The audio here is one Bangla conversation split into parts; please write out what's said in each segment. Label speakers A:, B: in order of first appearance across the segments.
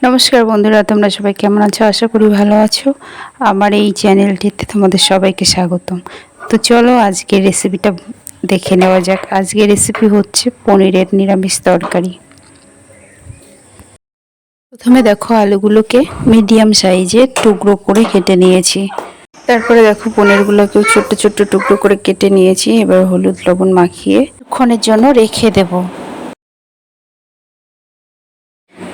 A: নমস্কার বন্ধুরা, তোমরা সবাই কেমন আছো? আশা করি ভালো আছো। আমার এই চ্যানেলটিতে তোমাদের সবাইকে স্বাগতম। তো চলো আজকের রেসিপিটা দেখে নেওয়া যাক। আজকের রেসিপি হচ্ছে পনিরের নিরামিষ তরকারি। প্রথমে দেখো আলুগুলোকে মিডিয়াম সাইজে টুকরো করে কেটে নিয়েছি। তারপরে দেখো পনিরগুলোকেও ছোট্ট ছোট্ট টুকরো করে কেটে নিয়েছি। এবার হলুদ লবণ মাখিয়ে ক্ষণের জন্য রেখে দেবো।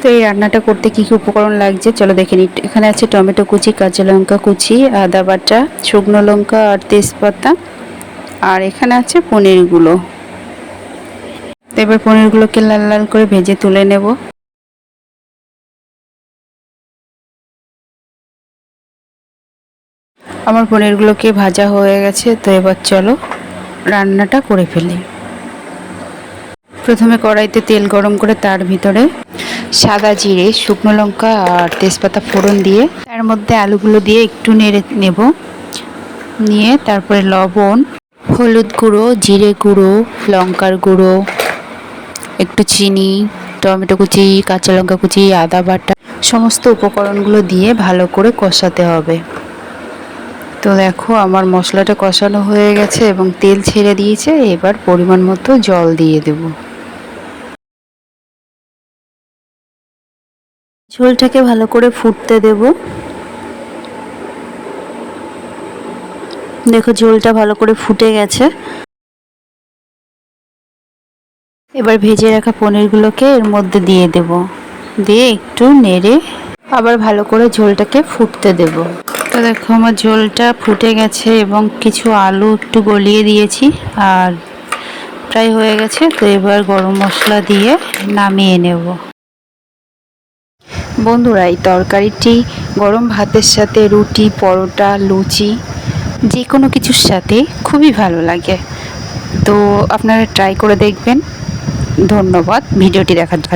A: তো এই রান্নাটা করতে কী কী উপকরণ লাগছে চলো দেখে নিই। এখানে আছে টমেটো কুচি, কাঁচা লঙ্কা কুচি, আদা বাটা, শুকনো লঙ্কা আর তেজপাতা, আর এখানে আছে পনিরগুলো। তো এবার পনিরগুলোকে লাল লাল করে ভেজে তুলে নেব। আমার পনিরগুলোকে ভাজা হয়ে গেছে, তো এবার চলো রান্নাটা করে ফেলি। প্রথমে কড়াইতে তেল গরম করে তার ভিতরে সাদা জিরে, শুকনো লঙ্কা আর তেজপাতা ফোড়ন দিয়ে তার মধ্যে আলুগুলো দিয়ে একটু নেড়ে নেব। নিয়ে তারপরে লবণ, হলুদ গুঁড়ো, জিরে গুঁড়ো, লঙ্কার গুঁড়ো, একটু চিনি, টমেটো কুচি, কাঁচা লঙ্কা কুচি, আদা বাটা সমস্ত উপকরণগুলো দিয়ে ভালো করে কষাতে হবে। তো দেখো আমার মশলাটা কষানো হয়ে গেছে এবং তেল ছেড়ে দিয়েছে। এবার পরিমাণ মতো জল দিয়ে দেব। ঝোলটাকে ভালো করে ফুটতে দেব। দেখো ঝোলটা ভালো করে ফুটে গেছে। এবার ভেজে রাখা পনিরগুলোকে এর মধ্যে দিয়ে দেব। দিয়ে একটু নেড়ে আবার ভালো করে ঝোলটাকে ফুটতে দেব। তো দেখো আমার ঝোলটা ফুটে গেছে এবং কিছু আলু একটু গলিয়ে দিয়েছি আর প্রায় হয়ে গেছে। তো এবার গরম মশলা দিয়ে নামিয়ে নেব। বন্ধুরা, এই তরকারিটি গরম ভাতের সাথে রুটি, পরোটা, লুচি যে কোনো কিছুর সাথে খুবই ভালো লাগে। তো আপনারা ট্রাই করে দেখবেন। ধন্যবাদ ভিডিওটি দেখার জন্য।